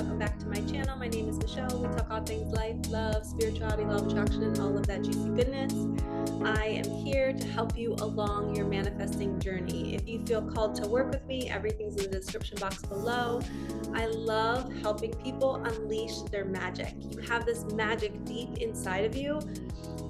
welcome back to my channel. My name is Michelle. We talk all things life, love, spirituality, law of attraction, and all of that juicy goodness. I am here to help you along your manifesting journey. If you feel called to work with me, everything's in the description box below. I love helping people unleash their magic. You have this magic deep inside of you,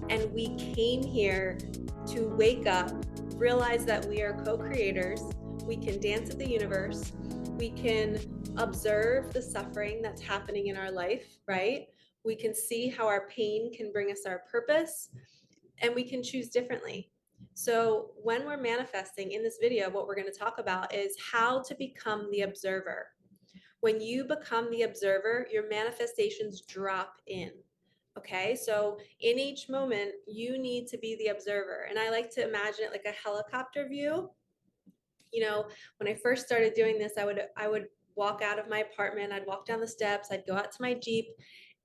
and we came here to wake up, realize that we are co-creators. We can dance at the universe. We can observe the suffering that's happening in our life, right? We can see how our pain can bring us our purpose, and we can choose differently. So when we're manifesting in this video, what we're going to talk about is how to become the observer. When you become the observer, your manifestations drop in. Okay, so in each moment, you need to be the observer. And I like to imagine it like a helicopter view. You know, when I first started doing this, I would walk out of my apartment, I'd walk down the steps, I'd go out to my Jeep,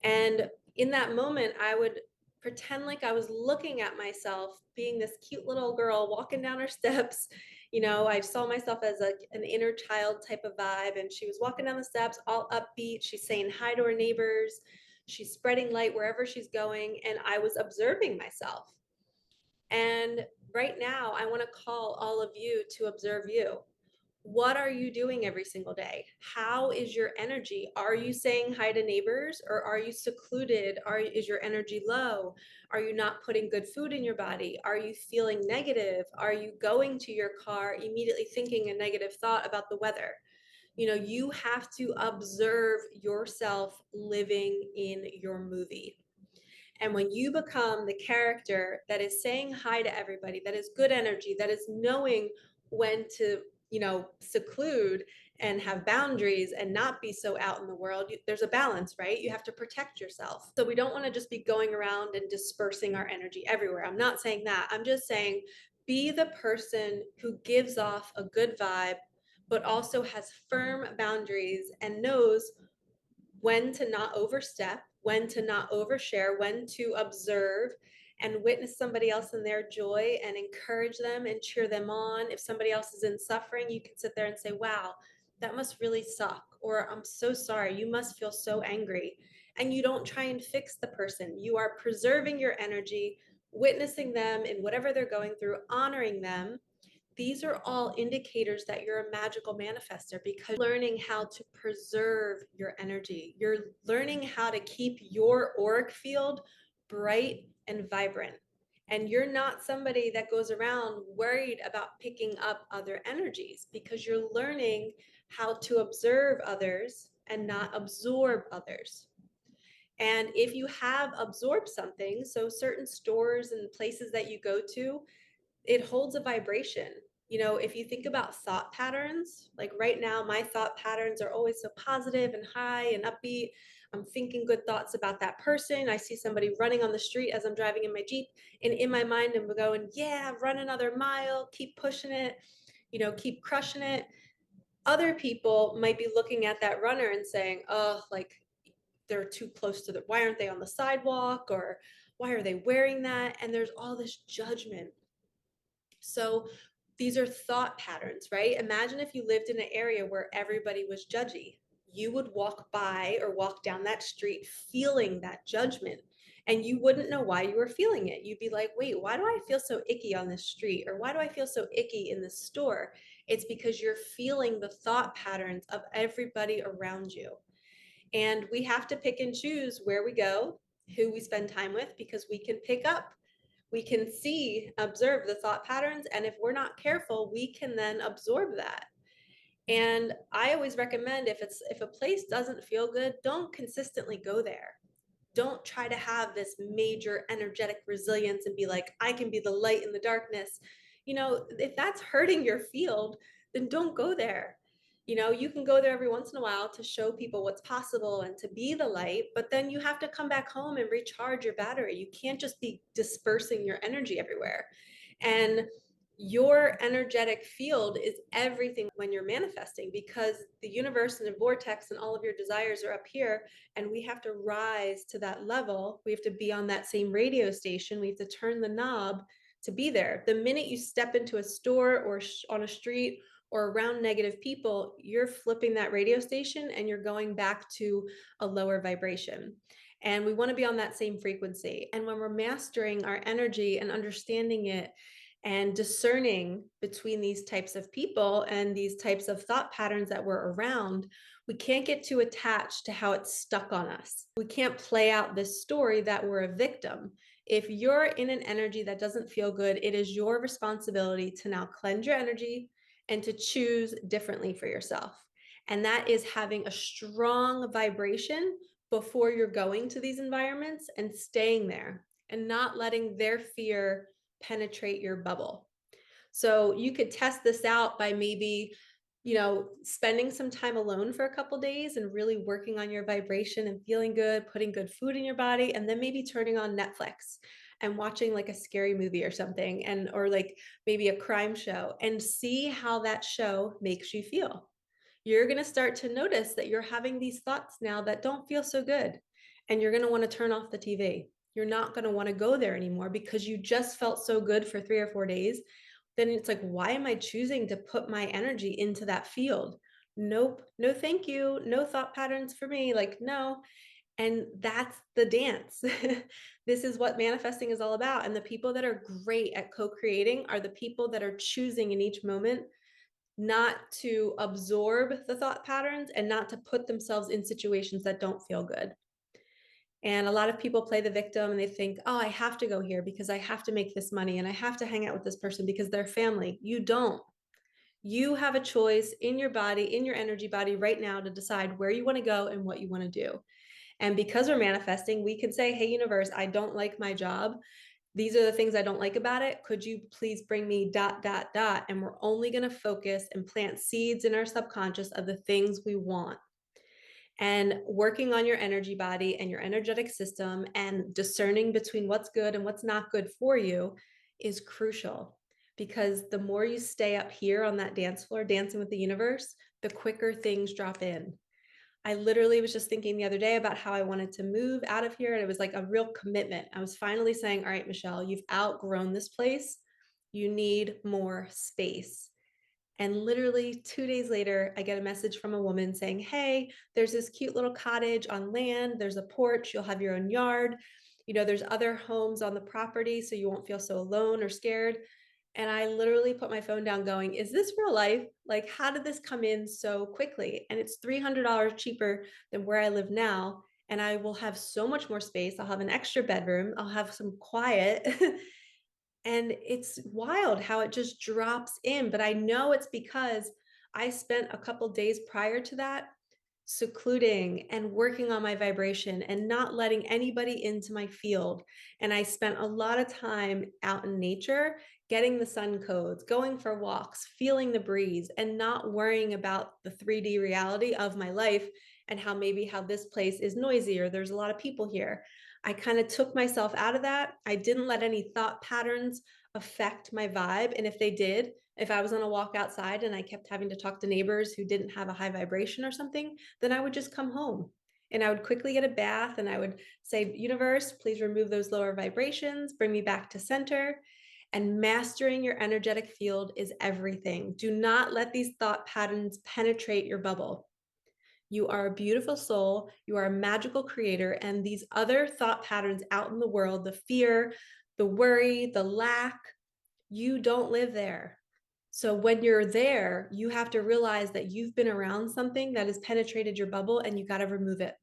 and in that moment, I would pretend like I was looking at myself being this cute little girl walking down her steps. You know, I saw myself as an inner child type of vibe, and she was walking down the steps all upbeat. She's saying hi to her neighbors. She's spreading light wherever she's going, and I was observing myself. And right now, I want to call all of you to observe you. What are you doing every single day? How is your energy? Are you saying hi to neighbors, or are you secluded? Is your energy low? Are you not putting good food in your body? Are you feeling negative? Are you going to your car immediately thinking a negative thought about the weather? You know, you have to observe yourself living in your movie. And when you become the character that is saying hi to everybody, that is good energy, that is knowing when to, you know, seclude and have boundaries and not be so out in the world, there's a balance, right? You have to protect yourself. So we don't want to just be going around and dispersing our energy everywhere. I'm not saying that. I'm just saying be the person who gives off a good vibe, but also has firm boundaries and knows when to not overstep, when to not overshare, when to observe and witness somebody else in their joy and encourage them and cheer them on. If somebody else is in suffering, you can sit there and say, wow, that must really suck. Or I'm so sorry, you must feel so angry. And you don't try and fix the person. You are preserving your energy, witnessing them in whatever they're going through, honoring them. These are all indicators that you're a magical manifester, because you're learning how to preserve your energy. You're learning how to keep your auric field bright and vibrant. And you're not somebody that goes around worried about picking up other energies, because you're learning how to observe others and not absorb others. And if you have absorbed something, so certain stores and places that you go to, it holds a vibration. You know, if you think about thought patterns, like right now, my thought patterns are always so positive and high and upbeat. I'm thinking good thoughts about that person. I see somebody running on the street as I'm driving in my Jeep, and in my mind, I'm going, yeah, run another mile, keep pushing it, you know, keep crushing it. Other people might be looking at that runner and saying, oh, like they're too close to why aren't they on the sidewalk? Or why are they wearing that? And there's all this judgment. So these are thought patterns, right? Imagine if you lived in an area where everybody was judgy. You would walk by or walk down that street feeling that judgment, and you wouldn't know why you were feeling it. You'd be like, wait, why do I feel so icky on this street? Or why do I feel so icky in this store? It's because you're feeling the thought patterns of everybody around you. And we have to pick and choose where we go, who we spend time with, because we can pick up, we can see, observe the thought patterns. And if we're not careful, we can then absorb that. And I always recommend, if a place doesn't feel good, don't consistently go there. Don't try to have this major energetic resilience and be like, I can be the light in the darkness. You know, if that's hurting your field, then don't go there. You know, you can go there every once in a while to show people what's possible and to be the light, but then you have to come back home and recharge your battery. You can't just be dispersing your energy everywhere. And your energetic field is everything when you're manifesting, because the universe and the vortex and all of your desires are up here, and we have to rise to that level. We have to be on that same radio station. We have to turn the knob to be there. The minute you step into a store or on a street or around negative people, you're flipping that radio station and you're going back to a lower vibration. And we want to be on that same frequency. And when we're mastering our energy and understanding it and discerning between these types of people and these types of thought patterns that we're around, we can't get too attached to how it's stuck on us. We can't play out this story that we're a victim. If you're in an energy that doesn't feel good, it is your responsibility to now cleanse your energy and to choose differently for yourself. And that is having a strong vibration before you're going to these environments and staying there and not letting their fear penetrate your bubble. So you could test this out by maybe, spending some time alone for a couple days and really working on your vibration and feeling good, putting good food in your body, and then maybe turning on Netflix and watching like a scary movie or something, or like maybe a crime show, and see how that show makes you feel. You're going to start to notice that you're having these thoughts now that don't feel so good, and you're going to want to turn off the TV. You're not going to want to go there anymore because you just felt so good for 3 or 4 days. Then it's like, why am I choosing to put my energy into that field? Nope, no thank you, no thought patterns for me, like no. And that's the dance. This is what manifesting is all about. And the people that are great at co-creating are the people that are choosing in each moment not to absorb the thought patterns and not to put themselves in situations that don't feel good. And a lot of people play the victim and they think, oh, I have to go here because I have to make this money and I have to hang out with this person because they're family. You don't. You have a choice in your body, in your energy body right now to decide where you want to go and what you want to do. And because we're manifesting, we can say, hey, universe, I don't like my job. These are the things I don't like about it. Could you please bring me ... And we're only going to focus and plant seeds in our subconscious of the things we want. And working on your energy body and your energetic system and discerning between what's good and what's not good for you is crucial, because the more you stay up here on that dance floor, dancing with the universe, the quicker things drop in. I literally was just thinking the other day about how I wanted to move out of here. And it was like a real commitment. I was finally saying, all right, Michelle, you've outgrown this place. You need more space. And literally 2 days later, I get a message from a woman saying, hey, there's this cute little cottage on land. There's a porch. You'll have your own yard. There's other homes on the property, so you won't feel so alone or scared. And I literally put my phone down going, is this real life? Like, how did this come in so quickly? And it's $300 cheaper than where I live now. And I will have so much more space. I'll have an extra bedroom. I'll have some quiet. And it's wild how it just drops in. But I know it's because I spent a couple days prior to that secluding and working on my vibration and not letting anybody into my field. And I spent a lot of time out in nature, getting the sun codes, going for walks, feeling the breeze, and not worrying about the 3D reality of my life and how this place is noisy or there's a lot of people here. I kind of took myself out of that. I didn't let any thought patterns affect my vibe. And if they did, if I was on a walk outside and I kept having to talk to neighbors who didn't have a high vibration or something, then I would just come home and I would quickly get a bath and I would say, universe, please remove those lower vibrations, bring me back to center. And mastering your energetic field is everything. Do not let these thought patterns penetrate your bubble. You are a beautiful soul. You are a magical creator. And these other thought patterns out in the world, the fear, the worry, the lack, you don't live there. So when you're there, you have to realize that you've been around something that has penetrated your bubble and you got to remove it.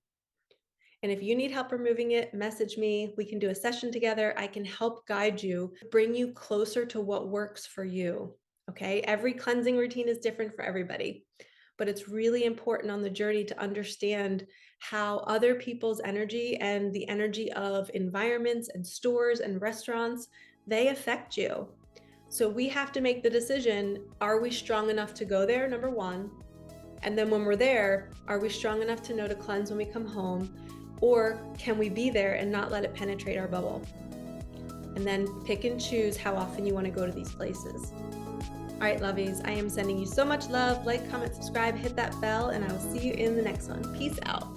And if you need help removing it, message me. We can do a session together. I can help guide you, bring you closer to what works for you. Okay. Every cleansing routine is different for everybody, but it's really important on the journey to understand how other people's energy and the energy of environments and stores and restaurants, they affect you. So we have to make the decision, are we strong enough to go there, number one? And then when we're there, are we strong enough to know to cleanse when we come home? Or can we be there and not let it penetrate our bubble? And then pick and choose how often you want to go to these places. All right, lovies, I am sending you so much love. Like, comment, subscribe, hit that bell, and I will see you in the next one. Peace out.